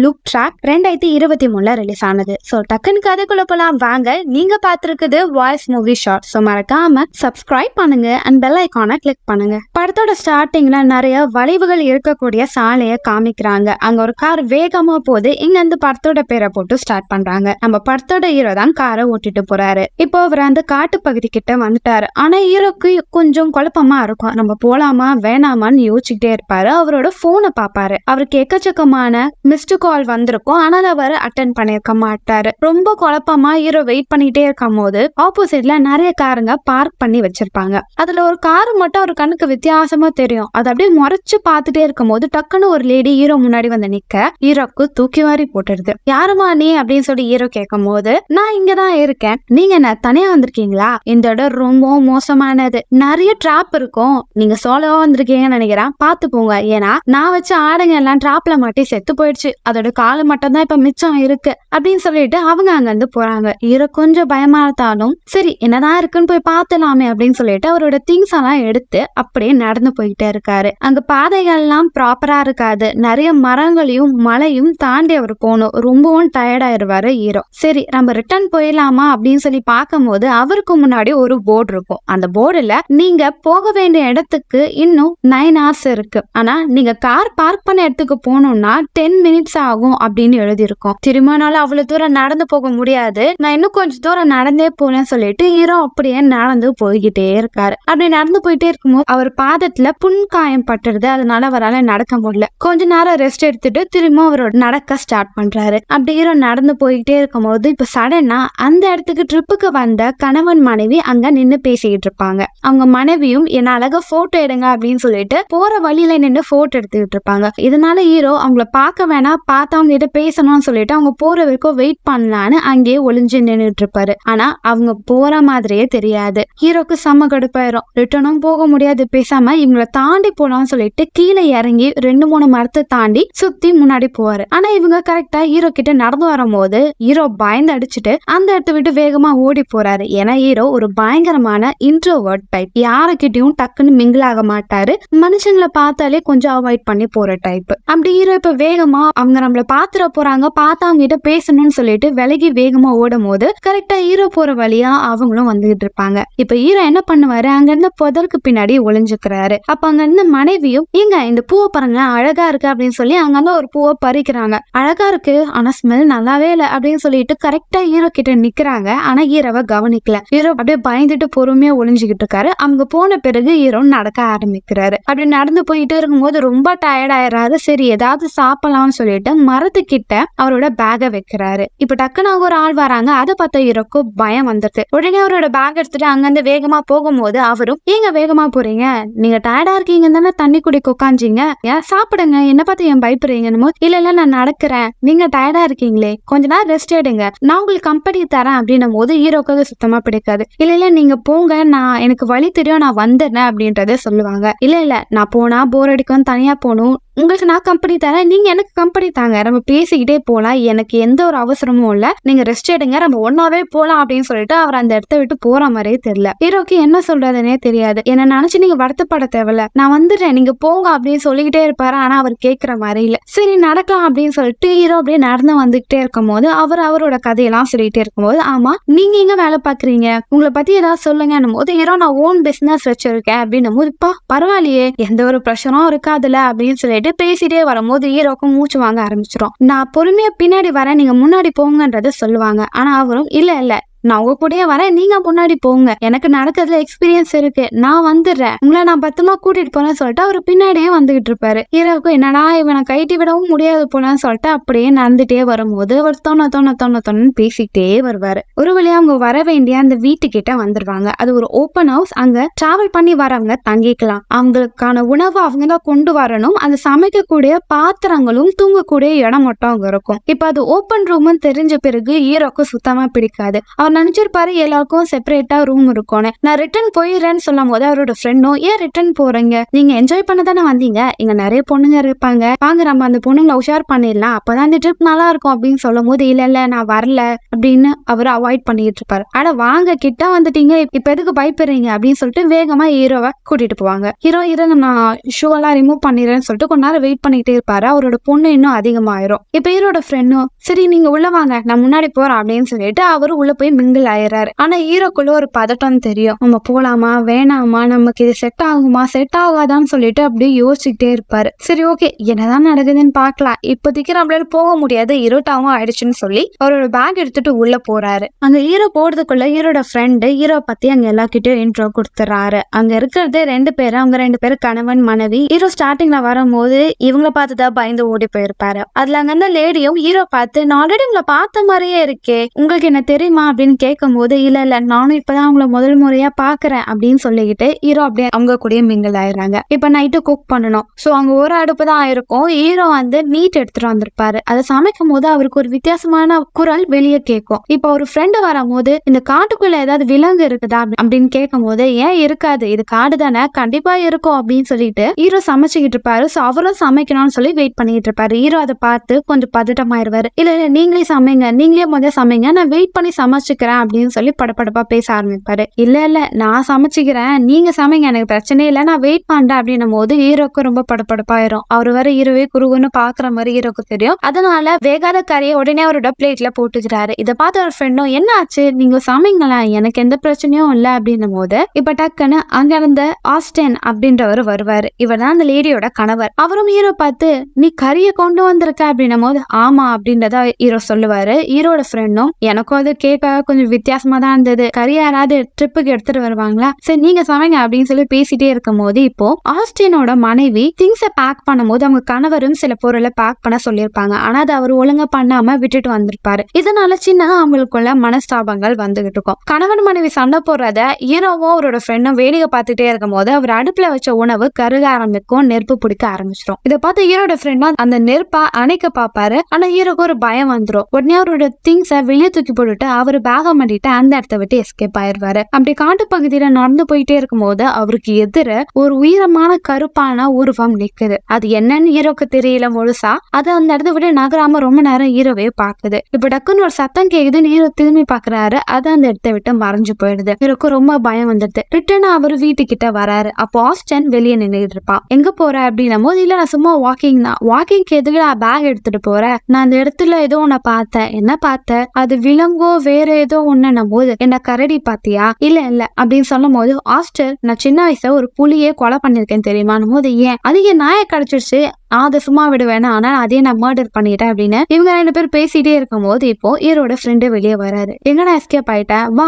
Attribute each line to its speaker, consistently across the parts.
Speaker 1: Look track 2023 release ஆனது. So டக்குன்னு கதைக்குள்ள போலாம் வாங்க. நீங்க பார்த்திருக்குது வாய்ஸ் மூவி ஷார்ட். ஸோ மறக்காம சப்ஸ்கிரைப் பண்ணுங்க அண்ட் பெல் ஐக்கானை கிளிக் பண்ணுங்க. படத்தோட ஸ்டார்டிங்ல நிறைய வளைவுகள் இருக்கக்கூடிய சாலையை காமிக்கிறாங்க. அங்க ஒரு கார் வேகமா போகுது. இங்க இருந்து படத்தோட பேரை போட்டு ஸ்டார்ட் பண்றாங்க. நம்ம படத்தோட ஹீரோ தான் காரை ஓட்டிட்டு போறாரு. இப்போ அவர் அந்த காட்டு பகுதி கிட்ட வந்துட்டாரு. ஆனா ஹீரோக்கு கொஞ்சம் குழப்பமா இருக்கும். நம்ம போலாமா வேணாமான்னு யோசிச்சுட்டே இருப்பாரு. அவரோட போனை பாப்பாரு. அவருக்கு எக்கச்சக்கமான மிஸ்டு கால் வந்திருக்கும். ஆனால் அவர் அட்டென்ட் பண்ணிருக்க மாட்டாரு. ரொம்ப குழப்பமா ஹீரோ வெயிட் பண்ணிட்டே இருக்கும் போது ஆப்போசிட்ல நிறைய காருங்க பார்க் பண்ணி வச்சிருப்பாங்க. அதுல ஒரு காரு மட்டும் ஒரு கண்ணுக்கு வித்தியாசமா தெரியும். அது அப்படியே முறைச்சு பார்த்துட்டே இருக்கும் போது டக்குன்னு ஒரு லேடி ஹீரோ முன்னாடி வந்து நிக்க ஹீரோக்கு தூக்கி வாரி போட்டுருது. யாருமா நீ அப்படின்னு சொல்லி ஹீரோ கேட்கும் போது, நான் இங்கதான் இருக்கேன், நீங்க என்ன தனியா வந்திருக்கீங்களா? இந்த இடம் ரொம்ப மோசமானது, நிறைய டிராப் இருக்கும், நீங்க சோலோவா வந்திருக்கீங்கன்னு நினைக்கிறேன், பாத்து போங்க, ஏன்னா நான் வச்ச ஆடுங்க எல்லாம் டிராப்ல மாட்டி செத்து போயிடுச்சு, அதோட காலு மட்டும் தான் இப்ப மிச்சம் இருக்கு அப்படின்னு சொல்லிட்டு அவங்க அங்க இருந்து போறாங்க. ஹீரோ கொஞ்சம் பயமா இருந்தாலும் சரி என்னதான் இருக்குன்னு போய் பார்த்தலாமே அப்படின்னு சொல்லிட்டு அவரோட திங்ஸ் எல்லாம் எடுத்து அப்படியே நடந்து போயிட்டே இருக்காரு. அங்க பாதைகள் எல்லாம் ப்ராப்பரா இருக்காது. நிறைய மரங்களையும் மலையும் தாண்டி அவர் போகணும். ரொம்பவும் டயர்ட் ஆயிடுவாரு ஹீரோ. சரி நம்ம ரிட்டர்ன் போயிடலாமா அப்படின்னு சொல்லி பார்க்கும் போது அவருக்கு முன்னாடி ஒரு போர்டு இருக்கும். அந்த போர்டுல நீங்க போக வேண்டிய இடத்துக்கு இன்னும் 9 hours இருக்கு, ஆனா நீங்க கார் பார்க் பண்ண இடத்துக்கு போகணும்னா 10 minutes ஆகும் அப்படின்னு எழுதியிருக்கோம். திரும்பினாலும் அவ்வளவு தூரம் நடந்து போக முடியாது, நான் இன்னும் கொஞ்சம் தூரம் நடந்தே போனேன்னு சொல்லிட்டு ஹீரோ அப்படியே நடந்து போய்கிட்டே இருக்காரு. அப்படி நடந்து போயிட்டே இருக்கும்போது அவர் பாதத்துல புண்காயம் பட்டுருது. அதனால அவரால் நடக்க முடியல. கொஞ்ச நேரம் ரெஸ்ட் எடுத்துட்டு திரும்ப அவரோட நடக்க ஸ்டார்ட் பண்றாரு. அப்படி ஹீரோ நடந்து போய்கிட்டே இருக்கும் போது இப்ப சடனா அந்த இடத்துக்கு ட்ரிப்புக்கு வந்த கணவன் மனைவி அங்க நின்னு பேசிக்கிட்டு இருப்பாங்க. அவங்க மனைவியும் என்ன அழகா போட்டோ எடுங்க அப்படின்னு சொல்லிட்டு போற வழியில நின்று போட்டோ எடுத்துக்கிட்டு இருப்பாங்க. இதனால ஹீரோ அவங்கள பார்க்க வேணாம், பார்த்தவங்க கிட்ட பேசணும்னு சொல்லிட்டு அவங்க போற வரைக்கும் வெயிட் பண்ணலான்னு அங்கேயே ஒளிஞ்சு நின்றுட்டு இருப்பாரு. ஆனா அவங்க போற மாதிரியே தெரியாது. ஹீரோக்கு செம்ம கடுப்பாயிரும். ரிட்டர்னும் போக முடியாது, பேசாம இவங்களை தாண்டி போலாம்னு சொல்லிட்டு கீழே இறங்கி 2-3 மரத்தை தாண்டி சுத்தி முன்னாடி போவாரு. ஆனா இவங்க கரெக்டா ஹீரோ கிட்ட நடந்து வரும்போது ஹீரோ பயந்து அடிச்சுட்டு அந்த இடத்த விட்டு வேகமா ஓடி போறாரு. ஏன்னா ஹீரோ ஒரு பயங்கரமான இன்ட்ரோவர்ட் டைப். யாருக்கிட்டையும் டக்குன்னு மிங்கிள் ஆக மாட்டாரு. மனுஷங்களை பார்த்தாலே கொஞ்சம் அவாய்ட் பண்ணி போற டைப். அப்படி ஹீரோ இப்ப வேகமா அவங்க நம்மள பாத்துற போறாங்க, பார்த்தா அவங்க கிட்ட பேசணும்னு சொல்லிட்டு விலகி வேகமா ஓடும் போது கரெக்டா ஹீரோ போற வழியா அவங்களும் வந்துகிட்டு இருப்பாங்க. இப்ப ஹீரோ என்ன பண்ணுவாரு, அங்க இருந்த புதருக்கு பின்னாடி ஒளிஞ்சுக்கிறாரு. அப்ப அங்க இருந்த மனைவியும் இங்க இந்த பூவை பாருங்க அழகா இருக்கு அப்படின்னு சொல்லி அங்க இருந்து ஒரு பூவை பறிக்கிறாங்க. அழகா இருக்கு ஆனா ஸ்மெல் நல்லாவே இல்லை அப்படின்னு சொல்லிட்டு கரெக்டா ஹீரோ கிட்ட நிக்கிறாங்க. ஆனா ஹீரோவை கவனிக்கல. ஹீரோ அப்படியே பயந்துட்டு பொறுமையா ஒளிஞ்சுக்கிட்டு இருக்காரு. அவங்க போன பிறகு ஹீரோ நடக்க ஆரம்பிக்கிறாரு. அப்படி நடந்து போயிட்டு இருக்கும்போது ரொம்ப டயர்ட் ஆயிடுறாரு. சரி ஏதாவது சாப்பிடலாம்னு சொல்லிட்டு மரத்துக்கிட்ட அவரோட பேக வைக்கிறாரு. இப்ப டக்குன்னு அவங்க ஒரு ஆள் வராங்க. அதை பார்த்த ஹீரோக்கு பயம் வந்துருது. உடனே அவரோட பேக் எடுத்துட்டு அங்கிருந்து வேகமா போகும்போது அவரும், ஏங்க வேகமா போறீங்க, நீங்க டயர்டா இருக்கீங்க தானே தண்ணி குடிக்க உட்காந்துங்க, ஏன் சாப்பிடுங்க, என்ன பார்த்து ஏன் பயப்படுறீங்கன்னு. இல்ல இல்ல நான் நடக்கிறேன், நீங்க டயர்டா இருக்கீங்களே கொஞ்ச நேரம் ரெஸ்ட் எடுங்க, நான் உங்களுக்கு கம்பெனி தரேன் அப்படின்னும் போது ஹீரோக்கு சுத்தமா பிடிக்காது. இல்ல இல்ல நீங்க போங்க, நான் எனக்கு வழி தெரியும், நான் வந்துடுறேன் அப்படின்றத சொல்லுவாங்க. இல்ல இல்ல நான் போனா போர் அடிக்கும், தனியா போகணும், உங்களுக்கு நான் கம்பெனி தரேன், நீங்க எனக்கு கம்பெனி தாங்க, நம்ம பேசிக்கிட்டே போலாம், எனக்கு எந்த ஒரு அவசரமும் இல்ல, நீங்க ரெஸ்ட் எடுங்க, நம்ம ஒன்னாவே போலாம் அப்படின்னு சொல்லிட்டு அவர் அந்த இடத்த விட்டு போற மாதிரியே தெரியல. ஹீரோக்கு என்ன சொல்றதுன்னே தெரியாது. என்ன நினைச்சு நீங்க வருத்தப்பட தேவையில்ல, நான் வந்துடுறேன், நீங்க போங்க அப்படின்னு சொல்லிக்கிட்டே இருப்பாரு. ஆனா அவர் கேட்கிற மாதிரி இல்ல. சரி நடக்கலாம் அப்படின்னு சொல்லிட்டு ஹீரோ அப்படியே நடந்து வந்துகிட்டே இருக்கும் போது அவரோட கதையெல்லாம் சொல்லிட்டே இருக்கும்போது, ஆமா நீங்க எங்க வேலை பாக்குறீங்க, உங்களை பத்தி ஏதாவது சொல்லுங்கன்னும் போது ஹீரோ நான் ஓன் பிசினஸ் வச்சிருக்கேன் அப்படின்னும் போது, இப்பா பரவாயில்லையே எந்த ஒரு பிரச்சனும் இருக்காதுல்ல அப்படின்னு சொல்லிட்டு பேசிட்டே வரும்போது ஹீரோக்கும் மூச்சு வாங்க ஆரம்பிச்சிடும். நான் பொறுமையா பின்னாடி வரேன், நீங்க முன்னாடி போங்கன்றத சொல்லுவாங்க. ஆனா அவரும் இல்ல இல்ல நான் உங்க கூடயே வரேன், நீங்க முன்னாடி போங்க, எனக்கு நடக்கிறதுல எக்ஸ்பீரியன்ஸ் இருக்கு, நான் வந்துடுறேன், உங்களை நான் பத்திரமா கூட்டிட்டு போறேன்னு சொல்லிட்டு அவர் பின்னாடியே வந்துகிட்டு இருப்பாரு. ஹீரோவுக்கு என்னடா இவனை கைட்டி விடவும் முடியாது போலன்னு சொல்லிட்டு அப்படியே நடந்துட்டே வரும்போது அவர் தோணு பேசிக்கிட்டே வருவாரு. ஒரு வழியா அவங்க வர வேண்டிய அந்த வீட்டுக்கிட்ட வந்துருவாங்க. அது ஒரு ஓப்பன் ஹவுஸ். அங்க டிராவல் பண்ணி வரவங்க தங்கிக்கலாம். அவங்களுக்கான உணவு அவங்க தான் கொண்டு வரணும். அந்த சமைக்கக்கூடிய பாத்திரங்களும் தூங்கக்கூடிய இடம் மட்டும் அங்க இருக்கும். இப்ப அது ஓப்பன் ரூம்னு தெரிஞ்ச பிறகு ஹீரோக்கு சுத்தமா பிடிக்காது. அவர் அவர் நினைச்சிருப்பாரு எல்லாருக்கும் செப்பரேட்டா ரூம் இருக்கும்னு. நான் ரிட்டர்ன் போயிடுறேன்னு சொல்லும் போது அவரோட ஃப்ரெண்டும், ஏன் ரிட்டர்ன் போறீங்க, நீங்க என்ஜாய் பண்ண தானே வந்தீங்க, இங்க நிறைய பொண்ணுங்க இருப்பாங்க, வாங்க நம்ம அந்த பொண்ணுங்களை உஷார் பண்ணிடலாம், அப்பதான் இந்த ட்ரிப் நல்லா இருக்கும் அப்படின்னு சொல்லும் போது, இல்ல நான் வரல அப்படின்னு அவர் அவாய்ட் பண்ணிட்டு இருப்பாரு. ஆனா வாங்க கிட்ட வந்துட்டீங்க, இப்ப எதுக்கு பயப்படுறீங்க அப்படின்னு சொல்லிட்டு வேகமா ஹீரோவை கூட்டிட்டு போவாங்க. ஹீரோ இருங்க நான் ஷூ எல்லாம் ரிமூவ் பண்ணிடுறேன்னு சொல்லிட்டு கொஞ்ச நேரம் வெயிட் பண்ணிட்டே இருப்பாரு. அவரோட பொண்ணு இன்னும் அதிகமாயிரும். இப்ப ஹீரோட ஃப்ரெண்டும், சரி நீங்க உள்ள வாங்க நான் முன்னாடி போறேன் அப்படின்னு சொல்லிட்டு அவரு உள்ள போய் மிங்கிள் ஆயிடுறாரு. ஆனா ஹீரோக்குள்ள ஒரு பதட்டம் தெரியும். நம்ம போலாமா வேணாமா, நமக்கு இது செட் ஆகுமா செட் ஆகாதான்னு சொல்லிட்டு அப்படியே யோசிச்சுட்டே இருப்பாரு. சரி ஓகே என்னதான் நடக்குதுன்னு பாக்கலாம், இப்போதைக்கு நம்மளால போக முடியாது, இருட்டாவும் ஆயிடுச்சுன்னு சொல்லி அவரோட பேக் எடுத்துட்டு உள்ள போறாரு. அங்க ஹீரோ போறதுக்குள்ள ஹீரோட ஃப்ரெண்டு ஹீரோ பத்தி அங்க எல்லார்கிட்டயும் இன்ட்ரோ கொடுத்துறாரு. அங்க இருக்கிறது 2 பேரு, அவங்க 2 பேரும் கணவன் மனைவி. ஹீரோ ஸ்டார்டிங்ல வரும்போது இவங்கள பார்த்துதான் பயந்து ஓடி போயிருப்பாரு. அதுல அங்க அந்த லேடியும் ஹீரோ பார்த்து, நான் ஆல்ரெடி உங்களை பார்த்த மாதிரியே இருக்கே, உங்களுக்கு என்ன தெரியுமா அப்படின்னு கேட்கும் போது, இல்ல நானும் இப்பதான் உங்களை முதல் முறையா பாக்குறேன் அப்படின்னு சொல்லிக்கிட்டு ஹீரோ அப்படியே அவங்க கூட மிங்கிள் ஆயிடுறாங்க. இப்ப நைட்டு குக் பண்ணணும். சோ அங்க ஒரு அடுப்பு தான் ஆயிருக்கும். ஹீரோ வந்து மீட் எடுத்துட்டு வந்திருப்பாரு. அதை சமைக்கும் போது அவருக்கு ஒரு வித்தியாசமான குரல் வெளியே கேட்கும். இப்ப ஒரு ஃப்ரெண்டு வரும்போது, இந்த காட்டுக்குள்ள ஏதாவது விலங்கு இருக்குதா அப்படின்னு கேட்கும் போது, ஏன் இருக்காது, இது காடு தானே, கண்டிப்பா இருக்கும் அப்படின்னு சொல்லிட்டு ஹீரோ சமைச்சுக்கிட்டு இருப்பாரு. சோ அவரும் சமைக்கணும்னு சொல்லி வெயிட் பண்ணிட்டு இருப்பாரு. ஹீரோ அதை பார்த்து கொஞ்சம் பதட்டமாயிருவாரு. இல்ல நீங்களே சமைங்க, நீங்களே முதல்ல சமைங்க, நான் வெயிட் பண்ணி சமைச்சுக்கிறேன் அப்படின்னு சொல்லி படப்படப்பா பேச ஆரம்பிப்பாரு. இல்ல நான் சமைச்சுக்கிறேன், நீங்க சமைங்க, எனக்கு பிரச்சனை இல்லை, நான் வெயிட் பண்றேன் அப்படின்னும் போது ஹீரோக்கு ரொம்ப படப்படப்பாயிரும். அவரு வர ஹீரோவே குறுகுன்னு பாக்குற மாதிரி ஹீரோக்கு தெரியும். அதனால வேகாத கறியை உடனே அவரோட பிளேட்ல போட்டுக்கிறாரு. இதை பார்த்து ஒரு ஃப்ரெண்டும், என்ன ஆச்சு, நீங்க சமைங்களா, எனக்கு எந்த பிரச்சனையும் இல்லை அப்படின்னும் போது இப்ப டக்குன்னு அங்க இருந்த ஆஸ்டன் அப்படின்றவர் வருவாரு. இவர் தான் அந்த லேடியோட கணவர். அவரும் ஹீரோ பார்த்து, நீ கறியை கொண்டு வந்திருக்க அப்படின்னும் போது, ஆமா அப்படின்றத ஹீரோ சொல்லுவாரு. ஹீரோட ஃப்ரெண்டும், எனக்கும் அது கேட்க கொஞ்சம் வித்தியாசமா தான் இருந்தது, கறி யாராவது ட்ரிப்புக்கு எடுத்துட்டு வருவாங்களா, சரி நீங்க சமைங்க அப்படின்னு சொல்லி பேசிட்டே இருக்கும் போது இப்போ ஆஸ்டினோட மனைவி திங்ஸை பேக் பண்ணும் போது அவங்க கணவரும் சில பொருளை பேக் பண்ண சொல்லியிருப்பாங்க. ஆனா அதை அவர் ஒழுங்கா பண்ணாம விட்டுட்டு வந்திருப்பாரு. இதனால சின்னதா அவங்களுக்குள்ள மனஸ்தாபங்கள் வந்துகிட்டு இருக்கும். கணவன் மனைவி சண்டை போடுறத ஹீரோவும் அவரோட ஃப்ரெண்டும் வேடிக்கை பார்த்துட்டே இருக்கும் போது அவர் அடுப்புல வச்ச உணவு கருக ஆரம்பிக்கும், நெருப்பு பிடிக்க ஆரம்பிச்சிடும். இதை பார்த்து ஹீரோட ஃப்ரெண்டும் அந்த நெருப்பா அணைக்க பாப்பாரு. ஆனா ஹீரோக்கு ஒரு பயம் வந்துடும். உடனே அவரோட திங்ஸை வெளியே தூக்கி போட்டுட்டு அவரு பேக மாட்டிட்டு அந்த இடத்த விட்டு எஸ்கேப் ஆயிடுவாரு. அப்படி காட்டு பகுதியில நடந்து போயிட்டே இருக்கும் போது அவருக்கு எதிர ஒரு உயரமான கருப்பான உருவம் நிக்குது. அது என்னன்னு ஹீரோக்கு தெரியல முழுசா. அது அந்த இடத்த விட்டு நகராம ரொம்ப நேரம் ஹீரோவே பாக்குது. இப்ப டக்குன்னு ஒரு சத்தம் கேக்குதுன்னு ஹீரோ திரும்பி பாக்குறாரு. அது அந்த இடத்த விட்டு மறைஞ்சு போயிடுது. ஹீரோக்கு ரொம்ப பயம் வந்துடுது. ரிட்டர்ன் அவர் வீட்டுக்கிட்ட வராரு. அப்போ ஆஸ்டன் வெளியே நின்றுட்டு இருப்பான். எங்க போற அப்படின்னும் போது, இல்ல நான் சும்மா வாக்கிங் தான், வாக்கிங்க்கு எதுக்கு நான் பேக் எடுத்துட்டு போறேன், நான் அந்த இடத்துல ஏதோ ஒன்ன பார்த்தேன், என்ன பார்த்த, அது விலங்கோ வேற ஏதோ ஒண்ணுன்னும் போது, என்ன கரடி பாத்தியா, இல்ல அப்படின்னு சொல்லும் போது, ஆஸ்டர் நான் சின்ன வயசுல ஒரு புலியே கொலை பண்ணிருக்கேன் தெரியுமான்னும் போது, ஏன் அதிக நாயை கடிச்சிருச்சு, அதை சும்மா விடுவேனா, ஆனா அதே நான் மர்டர் பண்ணிட்டேன் அப்படின்னு இவங்க 2 பேர் பேசிட்டே இருக்கும் போது இப்போ ஹீரோட ஃப்ரெண்டு வெளியே வராரு. எங்கடா எஸ்கேப் ஆயிட்டேன், வா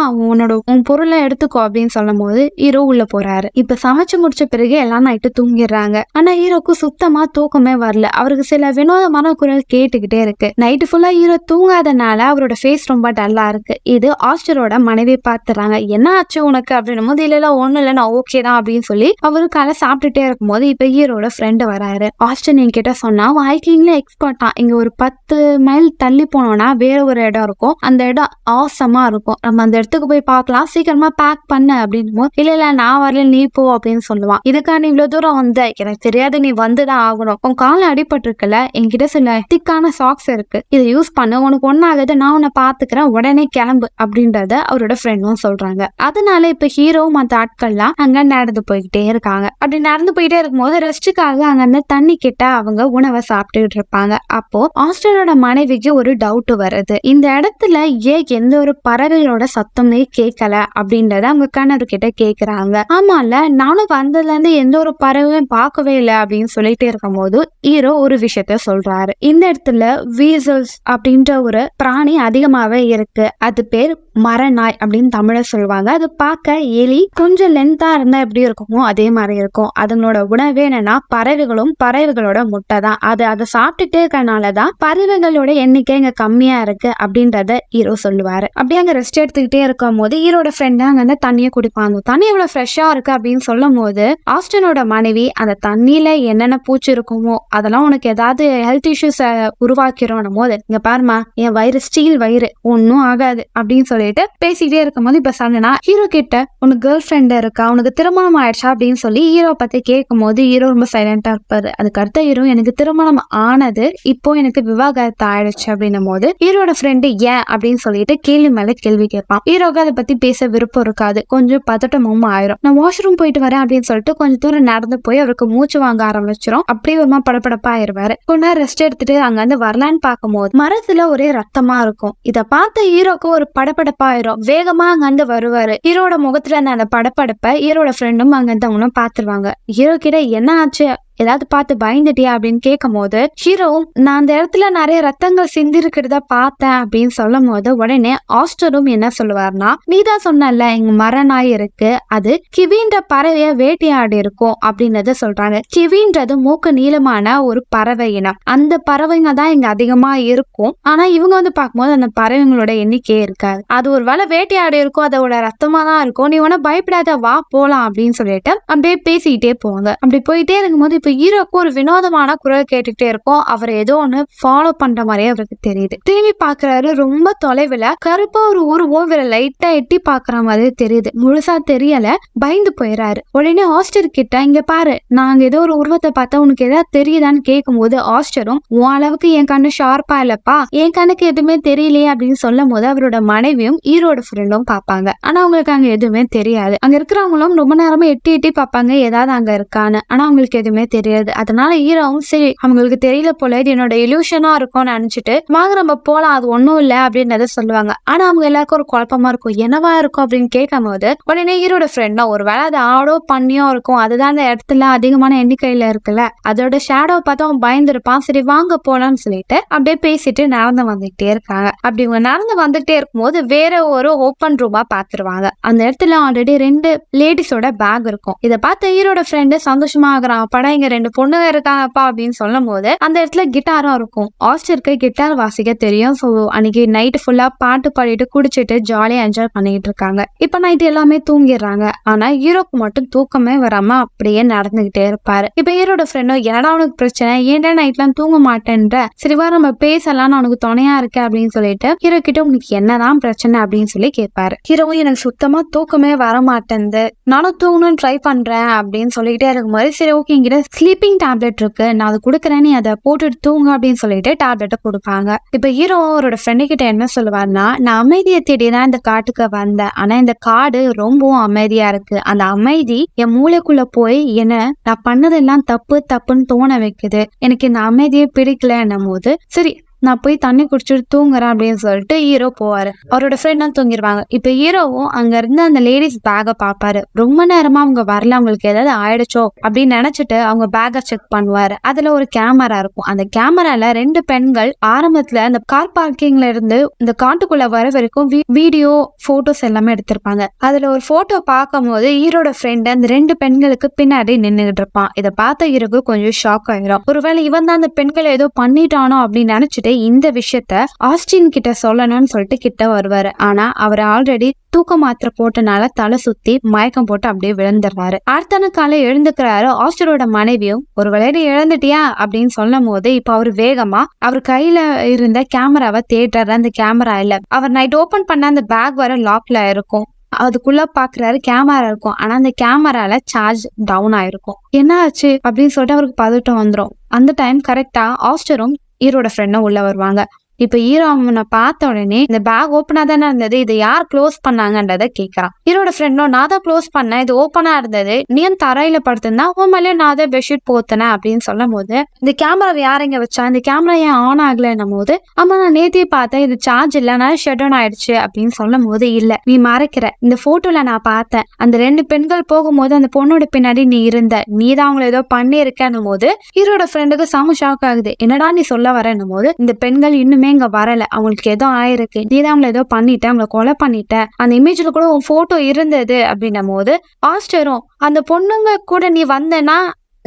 Speaker 1: உன் பொருளை எடுத்துக்கோ அப்படின்னு சொல்லும் போது ஹீரோ உள்ள போறாரு. இப்ப சமைச்சு முடிச்ச பிறகு எல்லாம் நைட்டு தூங்கிடுறாங்க. ஆனா ஹீரோக்கு சுத்தமா தூக்கமே வரல. அவருக்கு சில வினோதமான குரல் கேட்டுக்கிட்டே இருக்கு. நைட்டு ஃபுல்லா ஹீரோ தூங்காதனால அவரோட ஃபேஸ் ரொம்ப டல்லா இருக்கு. இது ஆஸ்டரோட மனைவி பாத்துறாங்க. என்ன ஆச்சு உனக்கு அப்படின்னும் போது, இல்ல ஒண்ணு இல்ல நான் ஓகே தான் அப்படின்னு சொல்லி அவரு காலை சாப்பிட்டுட்டே இருக்கும் போது இப்ப ஹீரோட ஃப்ரெண்டு வராரு. ஆஸ்டன் என்கிட்ட சொன்னா வாக்கிங்ல எக்ஸ்பர்ட்டா, இங்க ஒரு 10 மைல் தள்ளி போனோம்னா வேற ஒரு இடம் இருக்கும், அந்த இடம் ஆசமா இருக்கும், நம்ம அந்த இடத்துக்கு போய் பார்க்கலாம், சீக்கிரமா பேக் பண்ண அப்படின்னு. இல்ல நான் வரல நீ போ அப்படின்னு சொல்லுவான். இதுக்கான இவ்வளவு தூரம் வந்த, எனக்கு தெரியாது, நீ வந்துதான் ஆகணும், உன் கால அடிபட்டு இருக்குல்ல, என்கிட்ட சில திக்கான சாக்ஸ் இருக்கு, இதை யூஸ் பண்ண, உனக்கு ஒன்னாகுது, நான் உன்னை பாத்துக்கிறேன், உடனே கிளம்பு அப்படின்றத அவரோட ஃப்ரெண்டும் சொல்றாங்க. அதனால இப்ப ஹீரோவும் மற்ற ஆட்கள்லாம் அங்க நடந்து போய்கிட்டே இருக்காங்க. அப்படி நடந்து போயிட்டே இருக்கும் போது ரெஸ்டுக்காக அங்க அந்த தண்ணி கிட்ட அவங்க உணவை சாப்பிட்டுட்டு இருப்பாங்க. அப்போ ஆஸ்டரோட மனைவிக்கு ஒரு டவுட் வருது. இந்த இடத்துல ஏன் எந்த ஒரு பறவைகளோட சத்தமே கேட்கல அப்படின்றத அவங்க கணவர் கிட்ட கேக்குறாங்க. ஆமால, நானும் வந்ததுல இருந்து எந்த ஒரு பறவையும் பார்க்கவே இல்லை அப்படின்னு சொல்லிட்டு இருக்கும் போது ஹீரோ ஒரு விஷயத்த சொல்றாரு. இந்த இடத்துல வீசல்ஸ் அப்படின்ற ஒரு பிராணி அதிகமாவே இருக்கு. அது பேர் மரநாய் அப்படின்னு தமிழ சொல்லுவாங்க. அது பார்க்க எலி கொஞ்சம் லென்த்தா இருந்தா எப்படி இருக்குமோ அதே மாதிரி இருக்கும். அதனோட உணவே என்னன்னா பறவைகளோட பறவைங்களோட முட்டை தான். அதை சாப்பிட்டுட்டே இருக்கனாலதான் பறவைகளோட எண்ணிக்கை இங்க கம்மியா இருக்கு அப்படின்றத ஹீரோ சொல்லுவாரு. அப்படியே அங்க ரெஸ்ட் எடுத்துக்கிட்டே இருக்கும் போது ஹீரோட ஃப்ரெண்ட் அங்க வந்து தண்ணியை குடிப்பாங்க. தண்ணி இவ்வளவு ஃப்ரெஷ்ஷா இருக்கு அப்படின்னு சொல்லும் போது ஆஸ்டனோட மனைவி அந்த தண்ணியில என்னென்ன பூச்சி இருக்குமோ அதெல்லாம் உனக்கு ஏதாவது ஹெல்த் இஷ்யூஸ் உருவாக்கிறோம் போது, இங்க பாருமா என் வயிறு ஸ்டீல் வயிறு ஒன்னும் ஆகாது அப்படின்னு சொல்லிட்டு பேசிக்கிட்டே இருக்கும் போது இப்ப சண்டனா ஹீரோ கிட்ட உனக்கு கேர்ள் ஃப்ரெண்ட் இருக்கா, உனக்கு திருமணம் ஆயிடுச்சா அப்படின்னு சொல்லி ஹீரோ பத்தி கேட்கும் போது ஹீரோ ரொம்ப சைலண்டா இருப்பாரு. அதுக்கு அடுத்த ஹீரோ எனக்கு திருமணம் ஆனது, இப்போ எனக்கு விவாகரத்து ஆயிடுச்சு அப்படின்னும் போது ஹீரோட ஃப்ரெண்டு ஏன் அப்படின்னு சொல்லிட்டு கேள்வி மேல கேள்வி கேட்பான். ஹீரோக்கு அதை பத்தி பேச விருப்பம் இருக்காது, கொஞ்சம் பதட்டமும் ஆயிரும். நான் வாஷ்ரூம் போயிட்டு வரேன் அப்படின்னு சொல்லிட்டு கொஞ்சம் தூரம் நடந்து போய் அவருக்கு மூச்சு வாங்க ஆரம்பிச்சிடும். அப்படியே ஒரு படப்படப்பா ஆயிருவாரு. கொஞ்ச நேரம் ரெஸ்ட் எடுத்துட்டு அங்க வந்து வரலான்னு பார்க்கும்போது மரத்துல ஒரே ரத்தமா இருக்கும். இத பார்த்த ஹீரோக்கு ஒரு படப்படப்பாயிரும். வேகமா அங்க வந்து வருவாரு. ஹீரோட முகத்துல அந்த படப்படப்ப ஹீரோட ஃப்ரெண்டும் அங்க இருந்து அவனும் பாத்துருவாங்க. ஹீரோ கிட்ட என்ன ஆச்சு, ஏதாவது பார்த்து பயந்துட்டியா அப்படின்னு கேட்கும் போது ஹீரோவும் நான் அந்த இடத்துல நிறைய ரத்தங்கள் சிந்தி இருக்கிறத பார்த்தேன் அப்படின்னு சொல்லும் போது உடனே ஆஸ்டரும் என்ன சொல்லுவார்னா, நீதான் சொன்னல இங்க மரநாய் இருக்கு, அது கிவின்ற பறவைய வேட்டையாடி இருக்கும் அப்படின்றத சொல்றாங்க. கிவின்றது மூக்கு நீளமான ஒரு பறவை இனம். அந்த பறவைங்க தான் இங்க அதிகமா இருக்கும். ஆனா இவங்க வந்து பார்க்கும்போது அந்த பறவைங்களோட எண்ணிக்கையே இருக்காது. அது ஒரு வேளை வேட்டையாடி இருக்கும், அதோட ரத்தமா தான் இருக்கும். நீ ஒன்னும் பயப்படாத, வா போலாம் அப்படின்னு சொல்லிட்டு அப்படியே பேசிக்கிட்டே போவாங்க. அப்படி போயிட்டே இருக்கும்போது ஹீரோக்கு ஒரு வினோதமான குரல் கேட்டுக்கிட்டே இருக்கும். அவர் ஏதோ ஒண்ணு ஃபாலோ பண்ற மாதிரியே அவருக்கு தெரியுது. திரும்பி பாக்குறாரு. ரொம்ப தொலைவுல கருப்பா ஒரு உருவம் லைட்டா எட்டி பாக்குற மாதிரி தெரியுது. முழுசா தெரியல. பயந்து போயிடாரு. உடனே ஆஸ்டர் கிட்ட இங்க பாரு, நாங்க ஏதோ ஒரு உருவத்தை பார்த்தா உனக்கு ஏதாவது தெரியுதான்னு கேட்கும் போது ஆஸ்டரும் உன் அளவுக்கு என் கண்ணு ஷார்ப்பா இல்லப்பா, என் கண்ணுக்கு எதுவுமே தெரியலையே அப்படின்னு சொல்லும் போது அவரோட மனைவியும் ஹீரோட ஃப்ரெண்டும் பாப்பாங்க. ஆனா அவங்களுக்கு அங்க எதுவுமே தெரியாது. அங்க இருக்கிறவங்களும் ரொம்ப நேரமா எட்டி எட்டி பாப்பாங்க ஏதாவது அங்க இருக்கான்னு. ஆனா அவங்களுக்கு எதுவுமே தெரியாது. அதனால ஹீரோவும் சரி அவங்களுக்கு தெரியல போல, இது என்னோட இல்யூஷனா இருக்கும்னு நினைச்சிட்டு வாங்க நம்ம போலாம், அது ஒண்ணும் இல்ல அப்படின்றத சொல்லுவாங்க. ஆனா அவங்க எல்லாருக்கும் ஒரு குழப்பமா இருக்கும். என்னவா இருக்கும் அப்படின்னு கேட்கும் போது உடனே ஹீரோட ஃப்ரெண்ட் ஒரு வேலை அது ஆடோ பண்ணியோ இருக்கும், அதுதான் அந்த இடத்துல அதிகமான எண்ணிக்கையில இருக்குல்ல, அதோட ஷேடோ பார்த்து அவன் பயந்துருப்பான். சரி வாங்க போலான்னு சொல்லிட்டு அப்படியே பேசிட்டு நடந்து வந்துகிட்டே இருக்காங்க. அப்படி இவங்க நடந்து வந்துகிட்டே இருக்கும்போது வேற ஒரு ஓப்பன் ரூமா பாத்துருவாங்க. அந்த இடத்துல ஆல்ரெடி 2 லேடிஸோட பேக் இருக்கும். இதை பார்த்து ஹீரோட ஃப்ரெண்டு சந்தோஷமா ஆகுறான். படம் இங்க 2 பொண்ணுங்க இருக்காங்கப்பா அப்படின்னு சொல்லும் போது அந்த இடத்துல கிட்டாரும் இருக்கும். ஆஸ்டருக்கு கிட்டார் வாசிக்க தெரியும். ஸோ அன்னைக்கு நைட்டு ஃபுல்லா பாட்டு பாடிட்டு குடிச்சிட்டு ஜாலியா என்ஜாய் பண்ணிட்டு இருக்காங்க. இப்ப நைட்டு எல்லாமே தூங்கிடுறாங்க. ஆனா ஹீரோக்கு மட்டும் தூக்கமே வராம அப்படியே நடந்துகிட்டே இருப்பாரு. இப்ப ஹீரோட ஃப்ரெண்டும் என்னடா உனக்கு பிரச்சனை, ஏன்டா நைட்லாம் தூங்க மாட்டேன்ற, சரிவா நம்ம பேசலாம்னு உனக்கு துணையா இருக்க அப்படின்னு சொல்லிட்டு ஹீரோ கிட்ட உனக்கு என்னதான் பிரச்சனை அப்படின்னு சொல்லி கேட்பாரு. ஹீரோவும் எனக்கு சுத்தமா தூக்கமே வர மாட்டேங்குது, நானும் தூங்கணும்னு ட்ரை பண்றேன் அப்படின்னு சொல்லிட்டே இருக்கும்போது சரி ஓகே என்கிட்ட ஸ்லீப்பிங் டேப்லெட் இருக்கு, நான் அதை கொடுக்குறேன், நீ அதை போட்டுட்டு தூங்க அப்படின்னு சொல்லிட்டு டேப்லெட்டை கொடுப்பாங்க. இப்ப ஹீரோ அவரோட ஃப்ரெண்டு கிட்ட என்ன சொல்லுவாருன்னா, நான் அமைதியை தேடிதான் இந்த காட்டுக்கு வந்தேன், ஆனா இந்த காடு ரொம்பவும் அமைதியா இருக்கு, அந்த அமைதி என் மூளைக்குள்ள போய் என்ன நான் பண்ணதெல்லாம் தப்பு தப்புன்னு தோண வைக்குது, எனக்கு இந்த அமைதியை பிடிக்கலன்னும் போது சரி நான் போய் தண்ணி குடிச்சிட்டு தூங்குறேன் அப்படின்னு சொல்லிட்டு ஹீரோ போவாரு. அவரோட ஃப்ரெண்டும் தூங்கிடுவாங்க. இப்ப ஹீரோவும் அங்க இருந்து அந்த லேடிஸ் பேக்கை பாப்பாரு. ரொம்ப நேரமா அவங்க வரல, அவங்களுக்கு ஏதாவது ஆயிடுச்சோ அப்படின்னு நினைச்சிட்டு அவங்க பேக்கை செக் பண்ணுவாரு. அதுல ஒரு கேமரா இருக்கும். அந்த கேமரால 2 பெண்கள் ஆரம்பத்துல அந்த கார் பார்க்கிங்ல இருந்து இந்த காட்டுக்குள்ள வர வரைக்கும் வீடியோ போட்டோஸ் எல்லாமே எடுத்திருப்பாங்க. அதுல ஒரு போட்டோ பார்க்கும் போது ஹீரோட ஃப்ரெண்ட் அந்த 2 பெண்களுக்கு பின்னாடி நின்னுகிட்டு இருப்பான். இதை பார்த்த ஹீரோக்கு கொஞ்சம் ஷாக் ஆயிரும். ஒருவேளை இவன் தான் அந்த பெண்களை ஏதோ பண்ணிட்டானோ அப்படின்னு நினைச்சிட்டு இந்த விஷயத்த ஆஸ்டின் கிட்ட சொல்லணும்னு சொல்லிட்டு கிட்ட வருவாரு. ஆனா அவர் ஆல்ரெடி தூக்க மாத்திரை போட்டனால தலை சுத்தி மயக்கம் போட்டு அப்படியே விழுந்துடுறாரு. அடுத்த காலை எழுந்துக்கிறாரு. ஆஸ்டரோட மனைவியும் ஒரு விளையாடி இழந்துட்டியா அப்படின்னு சொல்லும் போது இப்ப அவர் வேகமா அவர் கையில இருந்த கேமராவை தேடுறாரு. அந்த கேமரா இல்ல. அவர் நைட் ஓபன் பண்ண அந்த பேக் வர லாக்ல இருக்கும். அதுக்குள்ள பாக்குறாரு கேமரா இருக்கும். ஆனா அந்த கேமரால சார்ஜ் டவுன் ஆயிருக்கும். என்ன ஆச்சு அப்படின்னு சொல்லிட்டு அவருக்கு பதட்டம் வந்துடும். அந்த டைம் கரெக்டா ஆஸ்டரும் ஹீரோட ஃப்ரெண்டும் உள்ள வருவாங்க. இப்ப ஹீரோ அவனை பார்த்த உடனே இந்த பேக் ஓப்பனா தானே இருந்தது, இதை யார் க்ளோஸ் பண்ணாங்கன்றத கேட்கறான். ஹீரோட ஃப்ரெண்டும் நான் தான் க்ளோஸ் பண்ணேன், இது ஓப்பனா இருந்தது, நீயும் தரையில படுத்திருந்தா உன் மேலேயும் நான் தான் பெட்ஷீட் போத்தினேன் அப்படின்னு சொல்லும் போது இந்த கேமராவை யார் இங்க வச்சா, இந்த கேமரா ஏன் ஆன் ஆகலன்னும் போது ஆமா நான் நேத்தியே பார்த்தேன், இது சார்ஜ் இல்லைனால ஷட் டவுன் ஆயிடுச்சு அப்படின்னு சொல்லும் போது இல்ல நீ மறைக்கிற, இந்த போட்டோல நான் பார்த்தேன் அந்த 2 பெண்கள் போகும்போது அந்த பொண்ணோட பின்னாடி நீ இருந்த, நீ தான் அவங்களை ஏதோ பண்ணிருக்கன்னும் போது ஹீரோட ஃப்ரெண்டுக்கு செம ஷாக் ஆகுது. என்னடா நீ சொல்ல வரன்னும் போது இந்த பெண்கள் இன்னுமே இங்க வரல, அவங்களுக்கு ஏதோ ஆயிருக்கு, நீதான் அவங்களை ஏதோ பண்ணிட்ட, அவங்களை கொலை பண்ணிட்ட, அந்த இமேஜ்ல கூட உன் போட்டோ இருந்தது அப்படின்னும் போது ஆஸ்டரும் அந்த பொண்ணுங்க கூட நீ வந்தனா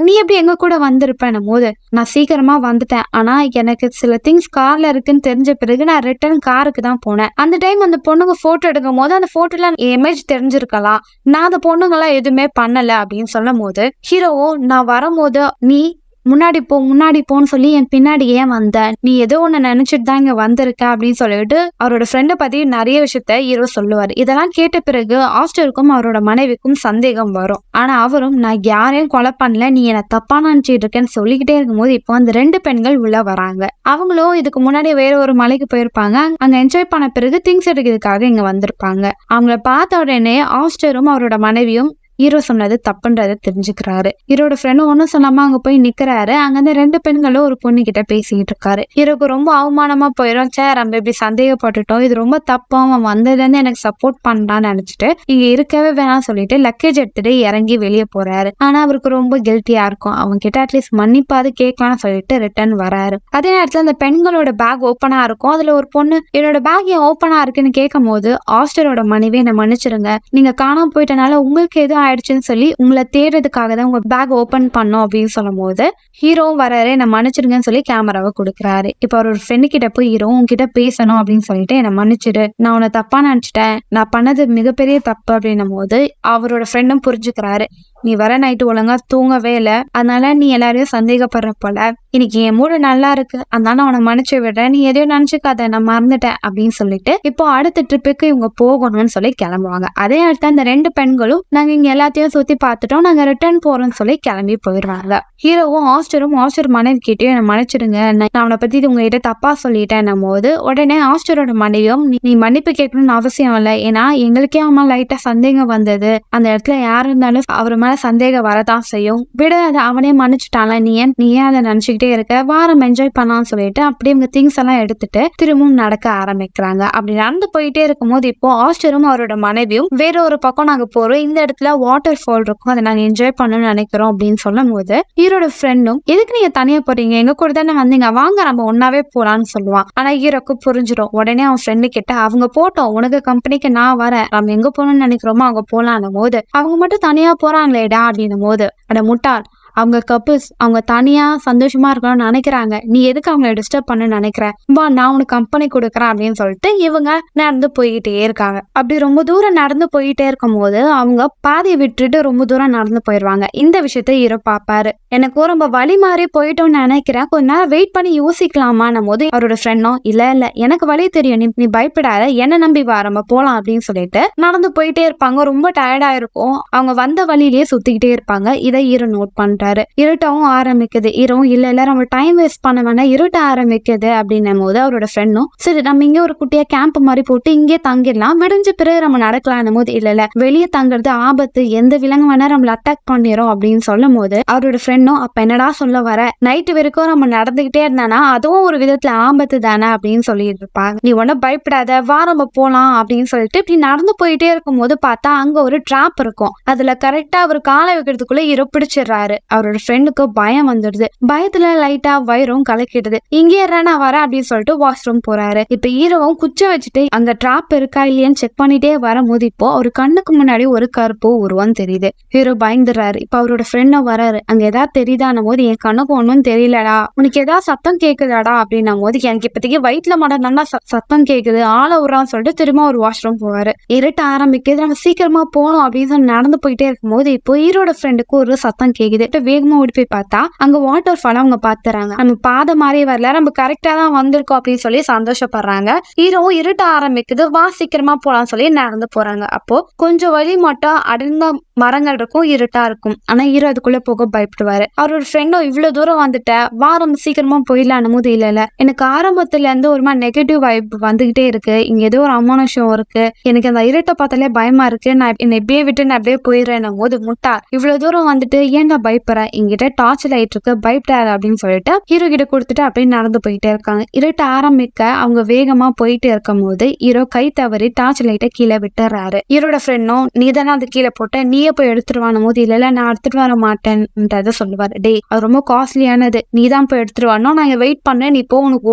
Speaker 1: நீ எப்படி எங்க கூட வந்திருப்பேன் போது நான் சீக்கிரமா வந்துட்டேன். ஆனா எனக்கு சில திங்ஸ் கார்ல இருக்குன்னு தெரிஞ்ச பிறகு நான் ரிட்டர்ன் காருக்கு தான் போனேன். அந்த டைம் அந்த பொண்ணுங்க போட்டோ எடுக்கும் போது அந்த போட்டோல இமேஜ் தெரிஞ்சிருக்கலாம். நான் அந்த பொண்ணுங்கெல்லாம் எதுவுமே பண்ணல அப்படின்னு சொல்லும் போது ஹீரோவும் நான் வரும்போது நீ முன்னாடி போன்னு சொல்லி என் பின்னாடி ஏன் வந்த, நீ ஏதோ ஒண்ணு நினைச்சிட்டு தான் இங்க வந்திருக்க அப்படின்னு சொல்லிட்டு அவரோட ஃப்ரெண்டை பத்தி நிறைய விஷயத்த ஹீரோ சொல்லுவாரு. இதெல்லாம் கேட்ட பிறகு ஆஸ்டருக்கும் அவரோட மனைவிக்கும் சந்தேகம் வரும். ஆனா அவரும் நான் யாரையும் கொலை பண்ணல, நீ என்ன தப்பா நினைச்சிட்டு இருக்கேன்னு சொல்லிக்கிட்டே இருக்கும்போது இப்போ அந்த 2 பெண்கள் உள்ள வராங்க. அவங்களும் இதுக்கு முன்னாடி வேற ஒரு மலைக்கு போயிருப்பாங்க. அங்க என்ஜாய் பண்ண பிறகு திங்ஸ் எடுக்கிறதுக்காக இங்க வந்திருப்பாங்க. அவங்கள பார்த்த உடனே ஆஸ்டரும் அவரோட மனைவியும் ஹீரோ சொன்னது தப்புன்றதை தெரிஞ்சுக்கிறாரு. ஹீரோட ஃப்ரெண்டும் ஒன்னும் சொல்லாம அங்க போய் நிக்கிறாரு. அங்க இருந்து 2 பெண்களும் ஒரு பொண்ணு கிட்ட பேசிக்கிட்டு இருக்காரு. ஹீரோக்கு ரொம்ப அவமானமா போயிடும். நம்ம இப்படி சந்தேகப்பட்டுட்டோம், இது ரொம்ப தப்பு, அவன் வந்ததுல இருந்து எனக்கு சப்போர்ட் பண்ணலான்னு நினைச்சிட்டு இங்க இருக்கவே வேணாம் சொல்லிட்டு லக்கேஜ் எடுத்துட்டு இறங்கி வெளியே போறாரு. ஆனா அவருக்கு ரொம்ப கில்ட்டியா இருக்கும். அவங்க கிட்ட அட்லீஸ்ட் மன்னிப்பாது கேட்கலாம்னு சொல்லிட்டு ரிட்டர்ன் வராரு. அதே நேரத்துல அந்த பெண்களோட பேக் ஓப்பனா இருக்கும். அதுல ஒரு பொண்ணு என்னோட பேக் ஏன் ஓப்பனா இருக்குன்னு கேட்கும் போது ஆஸ்டரோட மனைவி என்ன மன்னிச்சிருங்க, நீங்க காணாம போயிட்டனால உங்களுக்கு எதுவும் ஆயிடுச்சுன்னு சொல்லி உங்களை தேடுறதுக்காக தான் உங்க பேக் ஓபன் பண்ணோம் அப்படின்னு சொல்லும் போது ஹீரோவும் வராரு, என்ன மன்னிச்சிருங்கன்னு சொல்லி கேமராவை கொடுக்குறாரு. இப்ப அவர் ஒரு ஃப்ரெண்டு கிட்ட போய் ஹீரோ உங்ககிட்ட பேசணும் அப்படின்னு சொல்லிட்டு என்ன மன்னிச்சிடு, நான் உன்னை தப்பா நினைச்சிட்டேன், நான் பண்ணது மிகப்பெரிய தப்பு அப்படின்னும் போது அவரோட ஃப்ரெண்டும் புரிஞ்சுக்கிறாரு. நீ வர நைட்டு ஒழுங்கா தூங்கவே இல்லை, அதனால நீ எல்லாரையும் சந்தேகப்படுற போல, இன்னைக்கு என் மூடு நல்லா இருக்கு, அதனால அவனை மன்னிச்சு விடுறேன், நீ எதையும் நினைச்சுக்காத, நான் மறந்துட்டேன் அப்படின்னு சொல்லிட்டு இப்போ அடுத்த ட்ரிப்புக்கு இவங்க போகணும்னு சொல்லி கிளம்புவாங்க. அதே நேரத்துல அந்த 2 பெண்களும் நாங்க இங்க எல்லாத்தையும் சுத்தி பார்த்துட்டோம், நாங்க ரிட்டர்ன் போறோம்னு சொல்லி கிளம்பி போயிடுறாங்க. ஹீரோவும் ஆஸ்டர் மனைவி கிட்டயும் என்ன மன்னிச்சிடுங்க, நான் அவனை பத்தி உங்ககிட்ட தப்பா சொல்லிட்டேன் போது உடனே ஆஸ்டரோட மனைவியும் நீ மன்னிப்பு கேட்கணும்னு அவசியம் இல்லை, ஏன்னா எங்களுக்கே அவன் லைட்டா சந்தேகம் வந்தது, அந்த இடத்துல யாரு இருந்தாலும் அவர் மேல சந்தேகம் வரதான் செய்யும், விட அதை அவனே மன்னிச்சுட்டான்ல, நீ ஏன் அதை நினைச்சுக்கிட்டே இருக்க, வாரம் என்ஜாய் பண்ணலாம்னு சொல்லிட்டு அப்படி இவங்க திங்ஸ் எல்லாம் எடுத்துட்டு திரும்பவும் நடக்க ஆரம்பிக்கிறாங்க. அப்படி நடந்து போயிட்டே இருக்கும் போது இப்போ ஆஸ்டரும் அவரோட மனைவியும் வேற ஒரு பக்கம் நாங்க போறோம், இந்த இடத்துல வாட்டர் ஃபால் இருக்கும், அதை நாங்க என்ஜாய் பண்ணணும்னு நினைக்கிறோம் அப்படின்னு சொல்லும் போது ஹீரோட ஃப்ரெண்டும் எதுக்கு நீங்க தனியா போறீங்க, எங்க கூட தானே வந்தீங்க, வாங்க நம்ம ஒன்னாவே போலான்னு சொல்லுவான். ஆனா ஹீரோக்கு புரிஞ்சிடும். உடனே அவன் ஃப்ரெண்டு கிட்ட அவங்க போட்டோம், உனக்கு கம்பெனிக்கு நான் வரேன், நம்ம எங்க போகணும்னு நினைக்கிறோமோ அங்க போலான்னும் போது அவங்க மட்டும் தனியா போறாங்களேடா அப்படின்னும் போது அட முட்டாள், அவங்க கப்புள்ஸ், அவங்க தனியா சந்தோஷமா இருக்கணும்னு நினைக்கிறாங்க, நீ எதுக்கு அவங்களை டிஸ்டர்ப் பண்ணு நினைக்கிற, வா நான் உனக்கு கம்பெனி கொடுக்குறேன் அப்படின்னு சொல்லிட்டு இவங்க நடந்து போய்கிட்டே இருக்காங்க. அப்படி ரொம்ப தூரம் நடந்து போயிட்டே இருக்கும் போது அவங்க பாதையை விட்டுட்டு ரொம்ப தூரம் நடந்து போயிடுவாங்க. இந்த விஷயத்த ஹீரோ பாப்பாரு. எனக்கு ரொம்ப வழி மாறி போயிட்டோம்னு நினைக்கிறேன், கொஞ்ச நேரம் வெயிட் பண்ணி யோசிக்கலாமான்னும் போது அவரோட ஃப்ரெண்டும் இல்ல எனக்கு வழி தெரியும், நீ பயப்படாத, என்ன நம்பி வா நம்ம போலாம் அப்படின்னு சொல்லிட்டு நடந்து போயிட்டே இருப்பாங்க. ரொம்ப டயர்டா இருக்கும். அவங்க வந்த வழியிலேயே சுத்திக்கிட்டே இருப்பாங்க. இதை ஹீரோ நோட் பண்றாரு. இருட்டவும் ஆரம்பிக்குது. ஹீரோவும் இல்ல நம்ம டைம் வேஸ்ட் பண்ண வேணா, இருட்ட ஆரம்பிக்குது அப்படின்னும் போது அவரோட ஃப்ரெண்டும் சரி நம்ம இங்க ஒரு குட்டியா கேம்ப் மாதிரி போட்டு இங்கே தங்கிடலாம், விடிஞ்ச பிறகு நம்ம நடக்கலாம் போது இல்ல வெளியே தங்குறது ஆபத்து, எந்த விலங்கு வேணா நம்மள அட்டாக் பண்ணிரும் அப்படின்னு சொல்லும் போது அவரோட ஃப்ரெண்டும் அப்ப என்னடா சொல்ல வர, நைட்டு வரைக்கும் நம்ம நடந்துகிட்டே இருந்தானா அதுவும் ஒரு விதத்துல ஆபத்து தானே அப்படின்னு சொல்லிட்டு இருப்பாங்க. நீ ஒன்னும் பயப்படாத, வா நம்ம போலாம் அப்படின்னு சொல்லிட்டு இப்படி நடந்து போயிட்டே இருக்கும் போது பார்த்தா அங்க ஒரு டிராப் இருக்கும். அதுல கரெக்டா அவர் காலை வைக்கிறதுக்குள்ள ஹீரோ பிடிச்சிடுறாரு. அவரோட ஃப்ரெண்டுக்கு பயம் வந்துடுது. பயத்துல லைட்டா வயிறும் கலக்கிடுது. இங்கே நான் வரேன் அப்படின்னு சொல்லிட்டு வாஷ்ரூம் போறாரு. இப்ப ஹீரோவும் குச்ச வச்சுட்டு அங்க டிராப் இருக்கா இல்லையான்னு செக் பண்ணிட்டே வரும்போது இப்போ ஒரு கண்ணுக்கு முன்னாடி ஒரு கருப்பு உருவம் தெரியுது. ஹீரோ பயந்துடுறாரு. இப்ப அவரோட ஃப்ரெண்டும் வராரு. அங்க ஏதாவது தெரியுதான்னும் போது என் கண்ணுக்கு ஒன்னும் தெரியலடா, உனக்கு ஏதாவது சத்தம் கேக்குதாடா அப்படின்னும் போது எனக்கு இப்போதைக்கு வயிற்றுல மட்டும் நல்லா சத்தம் கேக்குது, ஆள விடுறான்னு சொல்லிட்டு திரும்ப ஒரு வாஷ்ரூம் போவாரு. இருட்ட ஆரம்பிக்குது. நம்ம சீக்கிரமா போகணும் அப்படின்னு சொல்லி நடந்து போயிட்டே இருக்கும் போது இப்போ ஹீரோட ஃப்ரெண்டுக்கு ஒரு சத்தம் கேக்குது. வேகமா ஓடி போய் பார்த்தா அங்க வாட்டர் ஃபால் அவங்க பாத்துறாங்க. நம்ம பாதை மாதிரி வரல, நம்ம கரெக்டா தான் வந்திருக்கோம் அப்படின்னு சொல்லி சந்தோஷப்படுறாங்க. ஹீரோவும் இருட்ட ஆரம்பிக்குது, வா சீக்கிரமா போலான்னு சொல்லி நடந்து போறாங்க. அப்போ கொஞ்சம் வழி மட்டும் அடர்ந்த மரங்கள் இருக்கும், இருட்டா இருக்கும். ஆனா ஹீரோ அதுக்குள்ள போக பயப்படுவாரு. அவரோட ஃப்ரெண்டும் இவ்வளவு தூரம் வந்துட்ட, வா நம்ம சீக்கிரமா போயிடலாம் போது இல்ல எனக்கு ஆரம்பத்துல இருந்து ஒரு மாதிரி நெகட்டிவ் வைப் வந்துகிட்டே இருக்கு, இங்க ஏதோ ஒரு அமானுஷம் இருக்கு, எனக்கு அந்த இருட்டை பார்த்தாலே பயமா இருக்கு, நான் என்னை எப்படியே விட்டு நான் அப்படியே போயிடுறேன் போது முட்டா இவ்வளவு தூரம் வந்துட்டு ஏன்டா பயப்படுற, எங்கிட்ட டார்ச் லைட் இருக்கு, பயப்படாது அப்படின்னு சொல்லிட்டு ஹீரோ கிட்ட கொடுத்துட்டு அப்படியே நடந்து போயிட்டே இருக்காங்க. இருட்ட ஆரம்பிக்க அவங்க வேகமா போயிட்டு இருக்கும் போது ஹீரோ கை தவறி டார்ச் லைட்டை கீழே விட்டுறாரு. ஹீரோட ஃப்ரெண்டும் நீ தானே அது கீழே போட்ட, நீயே போய் எடுத்துருவானும் போது இல்ல நான் எடுத்துட்டு வர மாட்டேன்றத சொல்லுவாரு. டே அது ரொம்ப காஸ்ட்லியானது, நீ தான் போய் எடுத்துட்டு வரணும், நான் வெயிட் பண்ணேன், நீ போ, உனக்கு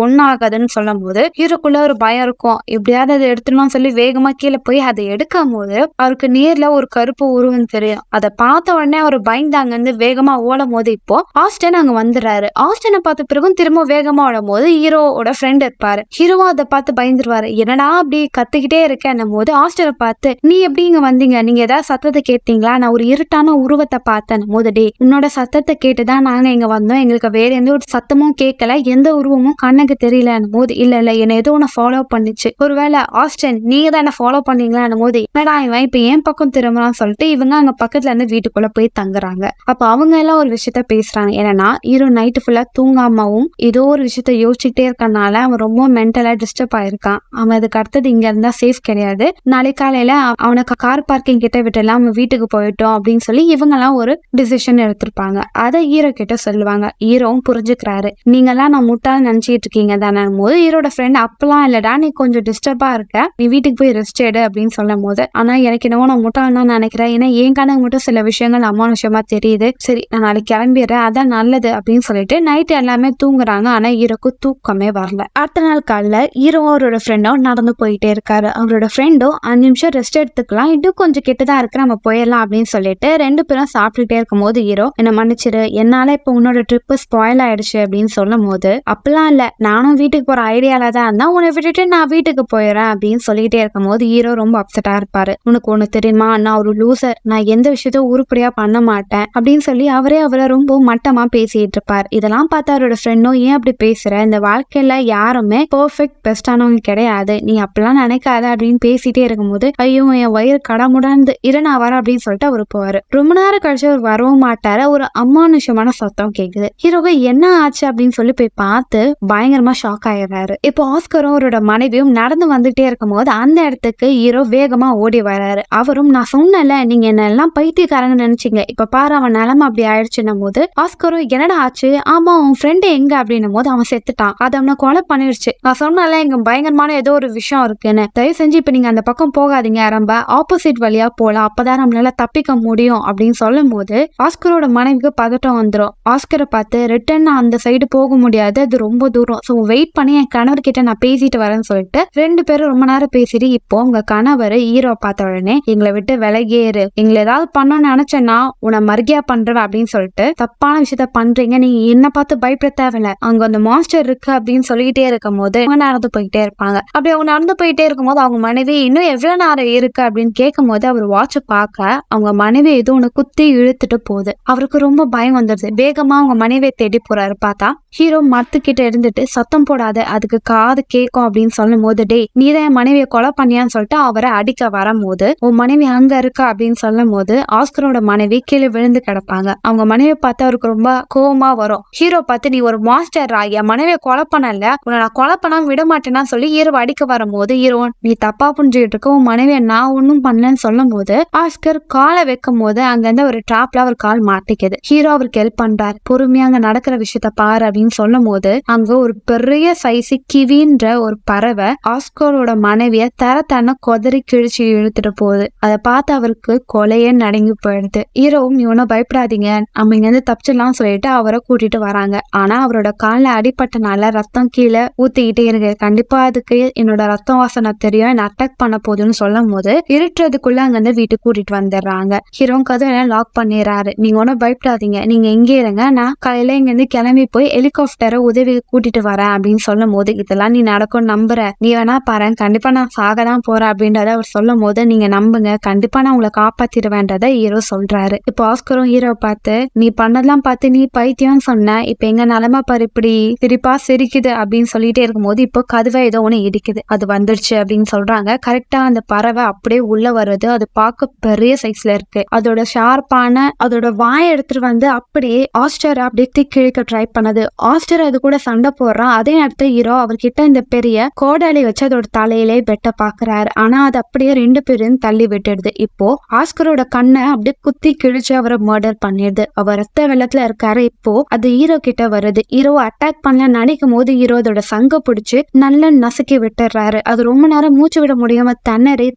Speaker 1: ஒன்னும் ஆகாதுன்னு சொல்லும் போது ஹீரோக்குள்ள ஒரு பயம் இருக்கும். எப்படியாவது அதை எடுத்துடணும்னு சொல்லி வேகமா கீழே போய் அதை எடுக்கும் போது அவருக்கு நேர்ல ஒரு கருப்பு உருவம் தெரியும். அதை பார்த்த உடனே அவர் பயந்தாங்க வேகமா வேகமா ஓடும் போது இப்போ ஆஸ்டன் அங்க வந்துடுறாரு. ஆஸ்டனை பார்த்த பிறகும் திரும்ப வேகமா ஓடும் போது ஹீரோவோட ஃப்ரெண்ட் இருப்பாரு. ஹீரோவும் அதை பார்த்து பயந்துருவாரு. என்னடா அப்படி கத்துக்கிட்டே இருக்கேன்னும் போது ஆஸ்டனை பார்த்து நீ எப்படி இங்க வந்தீங்க, நீங்க ஏதாவது சத்தத்தை கேட்டீங்களா, நான் ஒரு இருட்டான உருவத்தை பார்த்தேன் போது டே உன்னோட சத்தத்தை கேட்டுதான் நாங்க இங்க வந்தோம், எங்களுக்கு வேற எந்த ஒரு சத்தமும் கேட்கல, எந்த உருவமும் கண்ணுக்கு தெரியல போது இல்ல என்ன ஏதோ ஒன்னு ஃபாலோ பண்ணிச்சு, ஒருவேளை ஆஸ்டன் நீங்க தான் என்ன ஃபாலோ பண்ணீங்களான்னு போது என்னடா இவன் இப்ப ஏன் பக்கம் திரும்பலான்னு சொல்லிட்டு இவங்க அங்க பக்கத்துல இருந்து வீட்டுக்குள்ள போய் தங்குறாங்க. அப்ப அவங்க எல்லாம் ஒரு விஷயத்த பேசுறாங்க. என்னன்னா ஹீரோ நைட்டு ஃபுல்லா தூங்காமவும் ஏதோ ஒரு விஷயத்த யோசிச்சுட்டே இருக்கனால அவன் ரொம்ப மென்டலா டிஸ்டர்ப் ஆயிருக்கான். அவன் அதுக்கு அடுத்தது இங்க இருந்தா சேஃப் கிடையாது, நாளை காலையில அவனுக்கு கார் பார்க்கிங் கிட்ட விட்டுலாம் அவன் வீட்டுக்கு போயிட்டோம் அப்படின்னு சொல்லி இவங்க எல்லாம் ஒரு டிசிஷன் எடுத்திருப்பாங்க. அதை ஹீரோ கிட்ட சொல்லுவாங்க. ஹீரோவும் புரிஞ்சுக்கிறாரு. நீங்க எல்லாம் நான் முட்டாள் நினைச்சிட்டு இருக்கீங்க தானே போது ஹீரோட ஃப்ரெண்ட் அப்பெல்லாம் இல்லடா, நீ கொஞ்சம் டிஸ்டர்பா இருக்க, நீ வீட்டுக்கு போய் ரெஸ்ட் எடு அப்படின்னு சொல்லும் போது ஆனா எனக்கு என்னவோ நான் முட்டாள் தான் நினைக்கிறேன், ஏன்னா என் கணக்கு மட்டும் சில விஷயங்கள் அமானுஷமா தெரியுது, சரி நான் நாளைக்கு கிளம்பிடுறேன், அதான் நல்லது அப்படின்னு சொல்லிட்டு நைட்டு எல்லாமே தூங்குறாங்க. ஆனா ஹீரோக்கு தூக்கமே வரல. அடுத்த நாள் காலைல ஹீரோவும் அவரோட ஃப்ரெண்டும் நடந்து போயிட்டே இருக்காரு. அவரோட ஃப்ரெண்டும் 5 நிமிஷம் ரெஸ்ட் எடுத்துக்கலாம், இன்னும் கொஞ்சம் கெட்டுதான் இருக்கு, நம்ம போயிடலாம் அப்படின்னு சொல்லிட்டு 2 பேரும் சாப்பிட்டுட்டே இருக்கும் போது ஹீரோ என்ன மன்னிச்சிரு, என்னால இப்ப உன்னோட ட்ரிப் ஸ்பாயில் ஆயிடுச்சு அப்படின்னு சொல்லும் போது அப்பெல்லாம் இல்ல, நானும் வீட்டுக்கு போற ஐடியால தான் இருந்தா, உன்னை விட்டுட்டு நான் வீட்டுக்கு போயிடுறேன் அப்படின்னு சொல்லிட்டே இருக்கும் போது ஹீரோ ரொம்ப அப்செட்டா இருப்பாரு. உனக்கு ஒண்ணு தெரியுமா, நான் ஒரு லூசர், நான் எந்த விஷயத்த உருப்படியா பண்ண மாட்டேன் அப்படின்னு சொல்லி அவரை ரொம்ப மட்டமா பேசிட்டு இருப்பார். இதெல்லாம் பார்த்து அவரோட ஃப்ரெண்டும் ஏன் அப்படி பேசுற, இந்த வாழ்க்கையில யாருமே பெர்ஃபெக்ட் பெஸ்டானவங்க கிடையாது, நீ அப்படிலாம் நினைக்காத அப்படின்னு பேசிட்டே இருக்கும்போது ஐயோ என் வயிறு கடமுடந்து இரு நான் வரேன் அப்படின்னு சொல்லிட்டு அவரு போவாரு. ரொம்ப நேரம் கழிச்சு அவர் வரவும் மாட்டாரு. ஒரு அமானுஷமான சத்தம் கேக்குது. ஹீரோவை என்ன ஆச்சு அப்படின்னு சொல்லி போய் பார்த்து பயங்கரமா ஷாக் ஆயிடுறாரு. இப்போ ஆஸ்கரும் அவரோட மனைவியும் நடந்து வந்துட்டே இருக்கும் போது அந்த இடத்துக்கு ஹீரோ வேகமா ஓடி வர்றாரு. அவரும் நான் சொன்னல நீங்க என்ன எல்லாம் பைத்தியக்காரங்க நினைச்சீங்க, இப்ப பாரு அவன் நிலைமை அப்படி ஆயிடுச்சுன்னும் போது ஆஸ்கரும் என்னடா ஆச்சு, ஆமா உன் ஃப்ரெண்டு எங்க அப்படின்னும் போது அவன் செத்துட்டான், அது அவனை கொலை பண்ணிடுச்சு, நான் சொன்னால இங்க பயங்கரமான ஏதோ ஒரு விஷயம் இருக்குன்னு, தயவு செஞ்சு இப்ப நீங்க அந்த பக்கம் போகாதீங்க, ரொம்ப ஆப்போசிட் வழியா போலாம், அப்பதான் நம்மளால தப்பிக்க முடியும் அப்படின்னு சொல்லும் போது ஆஸ்கரோட மனைவிக்கு பதட்டம் வந்துடும். ஆஸ்கரை பார்த்து ரிட்டர்ன் அந்த சைடு போக முடியாது, அது ரொம்ப தூரம், சோ வெயிட் பண்ணி என் கணவர் கிட்ட நான் பேசிட்டு வரேன்னு சொல்லிட்டு 2 பேரும் ரொம்ப நேரம் பேசிட்டு இப்போ உங்க கணவர் ஹீரோ பார்த்த உடனே எங்களை விட்டு விலகேறு, எங்களை ஏதாவது பண்ணணும்னு நினைச்சேன்னா உன்னை மர்கியா பண்றவ அப்படின்னு சொல்லிட்டு தப்பான விஷயத்த பண்றீங்க, நீங்க என்ன பார்த்து பயப்பட தேவையில்ல, அங்க அந்த மாஸ்டர் இருக்கு அப்படின்னு சொல்லிட்டே இருக்கும் போது அவங்க நடந்து போயிட்டே இருப்பாங்க. அப்படி அவங்க நடந்து போயிட்டே இருக்கும்போது அவங்க மனைவி இன்னும் எவ்வளவு நேரம் இருக்கு அப்படின்னு கேட்கும் போது அவர் வாட்ச பார்க்க அவங்க மனைவி ஏதோ ஒண்ணு குத்தி இழுத்துட்டு போகுது. அவருக்கு ரொம்ப பயம் வந்துருது. வேகமா அவங்க மனைவியை தேடி போறாரு. பார்த்தா ஹீரோ மரத்துக்கிட்ட இருந்துட்டு சத்தம் போடாத, அதுக்கு காது கேட்கும் அப்படின்னு சொல்லும் போது டே நீதான் என் மனைவியை கொலை பண்ணியான்னு சொல்லிட்டு அவரை அடிக்க வரும்போது உன் மனைவி அங்க இருக்கா அப்படின்னு சொல்லும் போது ஆஸ்கரோட மனைவி கீழே விழுந்து கிடப்பாங்க. அவங்க மனைவியை பார்த்து அவருக்கு ரொம்ப கோவமா வரும். ஹீரோ பார்த்து நீ ஒரு மாஸ்டரா, என் மனைவியை கொலை பண்ணல, உன்னை நான் கொலை பண்ணாம விட மாட்டேன்னா சொல்லி ஹீரோ அடிக்க வரும்போது ஹீரோ நீ தப்பா புரிஞ்சுக்கிட்டு இருக்க, உன் மனைவியை நான் ஒன்னும் பண்ணலன்னு சொல்லும் போது ஆஸ்கர் காலை வைக்கும் போது அங்க இருந்து ஒரு டிராப்ல அவர் கால் மாட்டிக்குது. ஹீரோ அவருக்கு ஹெல்ப் பண்றாரு. பொறுமையா அங்க நடக்கிற விஷயத்த பாரு அப்படின்னு சொல்லும் போது அங்க ஒரு பெரிய சைஸ் கிவின்ற ஒரு பறவை ஆஸ்கரோட மனைவிய தரத்தான கொதறி கிழிச்சு இழுத்துட்டு போகுது. அதை பார்த்து அவருக்கு கொலையே நடுங்கி போயிடுது. ஹீரோவும் இவனை பயப்படாதீங்க நம்ம இங்க இருந்து தப்பிச்சிடலாம் சொல்லிட்டு அவரை கூட்டிட்டு வராங்க. ஆனா அவரோட காலில் அடிப்பட்டனால ரத்தம் கீழே ஊத்திக்கிட்டே இருக்கு. கண்டிப்பா அதுக்கு என்னோட ரத்தம் வாசனை தெரியும், என்ன அட்டாக் பண்ண போகுதுன்னு சொல்லும் போது இருட்டுறதுக்குள்ள அங்க இருந்து வீட்டுக்கு கூட்டிட்டு வந்துடுறாங்க. ஹீரோ கதவை லாக் பண்ணிடுறாரு. நீங்க ஒன்னும் பயப்படாதீங்க, நீங்க எங்கே இருங்க, நான் காலையில இங்க இருந்து கிளம்பி போய் ஹெலிகாப்டரை உதவி கூட்டிட்டு வரேன் அப்படின்னு சொல்லும் போது இதெல்லாம் நீ நடக்கும் நம்புற, நீ வேணா பாரு கண்டிப்பா நான் சாகதான் போறேன் அப்படின்றத அவர் சொல்லும் போது நீங்க நம்புங்க, கண்டிப்பா நான் உங்களை காப்பாத்திடுவேன்றத ஹீரோ சொல்றாரு. இப்போ ஆஸ்கரும் ஹீரோ பார்த்து நீ பண்ணதெல்லாம் பார்த்து நீ பைத்தியம் சொன்ன, இப்ப எங்க நிலைமை பாரு இப்படி சிரிப்பா சிரிக்குது அப்படின்னு சொல்லிட்டே இருக்கும்போது இப்போ கதவை ஏதோ ஒண்ணு இடிக்குது. அது வந்துருச்சு அப்படின்னு சொல்றாங்க. கரெக்டா அந்த பறவை அப்படியே உள்ள வருது. அது பார்க்க பெரிய சைஸ்ல இருக்கு. அதோட ஷார்ப்பான அதோட வாயை எடுத்துட்டு வந்து அப்படியே ஆஸ்டர் அப்படியே திக்கிழிக்க ட்ரை பண்ணது. ஆஸ்டர் அது கூட சண்டை போடுறான். அதே நேரத்துல ஹீரோ அவர்கிட்ட இந்த பெரிய கோடாலி வச்சு அதோட தலையிலே வெட்ட பாக்குறாரு. ஆனா அது அப்படியே 2 பேரும் தள்ளி விட்டுடுது. இப்போ ஆஸ்கரோட கண்ணை அப்படியே குத்தி கிழிச்சு அவரை மர்டர் பண்ணிடுது. அவர் ரத்த வெள்ளத்துல இருக்காரு. இப்போ அது ஹீரோ கிட்ட வருது. ஹீரோ அட்டாக் பண்ணல நினைக்கும் போது ஹீரோ அதோட சங்க பிடிச்சு நல்லா நசுக்கி விட்டுறாரு. அது ரொம்ப நேரம் மூச்சு விட முடியாம திணறி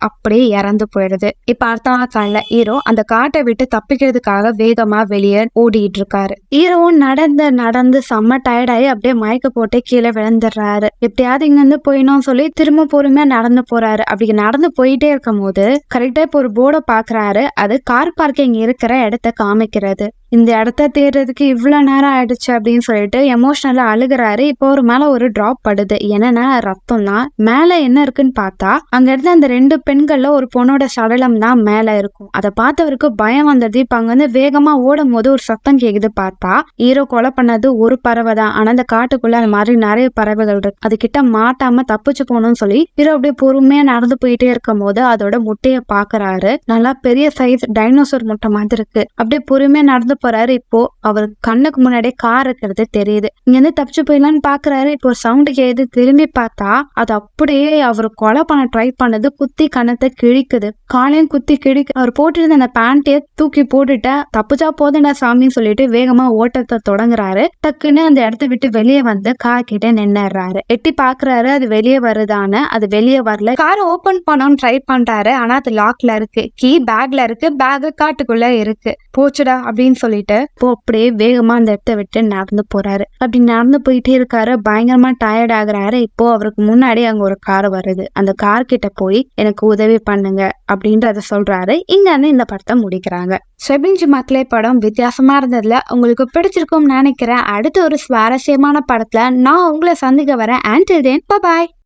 Speaker 1: அப்படியே இறந்து போயிடுது. இப்ப அடுத்த காலைல ஹீரோ அந்த காட்டை விட்டு தப்பிக்கிறதுக்காக வேகமா வெளியே ஓடிட்டு இருக்காரு. ஹீரோவும் நடந்து செம்ம டயர்டாயி அப்படியே மயக்க போட்டு கீழே விழுந்துடுறாரு. எப்படியாவது இங்க இருந்து போயிடணும் சொல்லி திரும்ப பொறுமையா நடந்து போறாரு. அப்படி நடந்து போயிட்டே இருக்கும் போது கரெக்டா இப்போ ஒரு போர்டை பாக்குறாரு. அது கார் பார்க்கிங் இருக்கிற இடத்த காமிக்கிறது. இந்த இடத்த தேடுறதுக்கு இவ்வளவு நேரம் ஆயிடுச்சு அப்படின்னு சொல்லிட்டு எமோஷனலா அழுகுறாரு. இப்போ ஒரு மேல ஒரு டிராப் படுது. என்னன்னா ரத்தம் தான். மேல என்ன இருக்குன்னு பார்த்தா அங்க இருந்த அந்த 2 பெண்கள்ல ஒரு பொண்ணோட சடலம் தான் மேல இருக்கும். அதை பார்த்தவருக்கு பயம் வந்தது. இப்ப அங்க வந்து வேகமா ஓடும் போது ஒரு சத்தம் கேக்குது. பார்த்தா ஹீரோ கொலை பண்ணது ஒரு பறவை தான். ஆனா அந்த காட்டுக்குள்ள அந்த மாதிரி நிறைய பறவைகள் இருக்கு. அது கிட்ட மாட்டாம தப்பிச்சு போகணும்னு சொல்லி ஹீரோ அப்படியே பொறுமையா நடந்து போயிட்டே இருக்கும் போது அதோட முட்டைய பாக்குறாரு. நல்லா பெரிய சைஸ் டைனோசர் முட்டை மாதிரி இருக்கு. அப்படியே பொறுமையா நடந்து போறாரு. இப்போ அவர் கண்ணுக்கு முன்னாடியே கார் இருக்கிறது தெரியுது. இங்க இருந்து தப்பிச்சு போயிடலான்னு பாக்குறாரு. இப்போ சவுண்டு கேது. திரும்பி பார்த்தா அது அப்படியே அவர் கொலை பண்ண ட்ரை பண்ணது குத்தி கணத்தை கிழிக்குது. காலையும் குத்தி கிழிக்கு. அவர் போட்டிருந்த அந்த பேண்ட்டையே தூக்கி போட்டுட்ட. தப்பிச்சா போதுண்டா சாமின்னு சொல்லிட்டு வேகமா ஓட்டத்தை தொடங்குறாரு. டக்குன்னு அந்த இடத்த விட்டு வெளியே வந்து கார் கிட்ட நின்னுறாரு. எட்டி பாக்குறாரு அது வெளியே வருதான்னு. அது வெளியே வரல. காரை ஓபன் பண்ணணும்னு ட்ரை பண்றாரு. ஆனா அது லாக்ல இருக்கு. கீ பேக்ல இருக்கு. பேக் காட்டுக்குள்ள இருக்கு. போச்சுடா அப்படின்னு சொல்லிட்டு இப்போ அப்படியே வேகமா அந்த இடத்த விட்டு நடந்து போறாரு. அப்படி நடந்து போயிட்டே இருக்காரு. பயங்கரமா டயர்ட் ஆகுறாரு. இப்போ அவருக்கு முன்னாடி அங்க ஒரு கார் வருது. அந்த கார் கிட்ட போய் எனக்கு உதவி பண்ணுங்க அப்படின்றத சொல்றாரு. இங்க இருந்து இந்த படத்தை முடிக்கிறாங்க. செபிஞ்சி மக்களே படம் வித்தியாசமா இருந்ததுல உங்களுக்கு பிடிச்சிருக்கும்னு நினைக்கிறேன். அடுத்த ஒரு சுவாரஸ்யமான படத்துல நான் உங்களை சந்திக்க வரேன். Until then, bye bye.